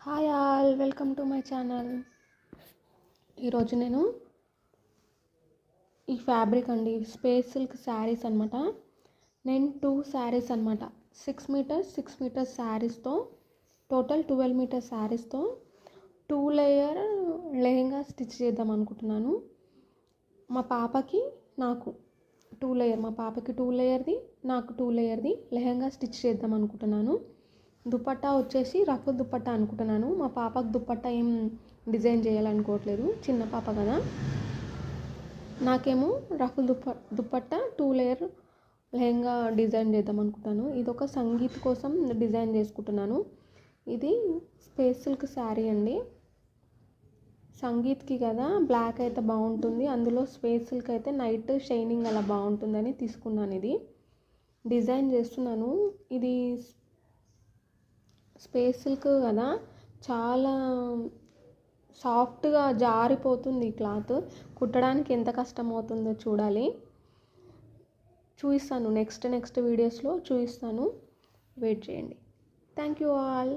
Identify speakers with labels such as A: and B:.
A: Hi all, welcome to my channel. ఈరోజు నేను ఈ ఫ్యాబ్రిక్ అండి, స్పేస్ సిల్క్ శారీస్ అనమాట. నేను 2 శారీస్ అనమాట, 6 మీటర్స్ శారీస్తో, టోటల్ 12 మీటర్స్ శారీస్తో 2 లేయర్ లెహెంగా స్టిచ్ చేద్దాం అనుకుంటున్నాను. మా పాపకి నాకు 2 లేయర్, మా పాపకి 2 లేయర్ది, నాకు 2 లేయర్ది లెహెంగా స్టిచ్ చేద్దాం అనుకుంటున్నాను. దుపట్టా వచ్చేసి రఫుల్ దుపట్టా అనుకుంటున్నాను. మా పాపకు దుపట్టా ఏం డిజైన్ చేయాలనుకోవట్లేదు, చిన్న పాప కదా. నాకేమో ruffle dupatta 2 layer lehenga design చేద్దాం అనుకుంటాను. ఇది ఒక సంగీత్ కోసం డిజైన్ చేసుకుంటున్నాను. ఇది స్పేస్ సిల్క్ శారీ అండి. సంగీత్కి కదా బ్లాక్ అయితే బాగుంటుంది, అందులో స్పేస్ సిల్క్ అయితే నైట్ షైనింగ్ అలా బాగుంటుందని తీసుకున్నాను. ఇది డిజైన్ చేస్తున్నాను. ఇది స్పేస్ సిల్క్ కదా, చాలా సాఫ్ట్గా జారిపోతుంది క్లాత్. కుట్టడానికి ఎంత కష్టం అవుతుందో చూడాలి. చూపిస్తాను, నెక్స్ట్ వీడియోస్లో చూపిస్తాను. వెయిట్ చేయండి. Thank you all.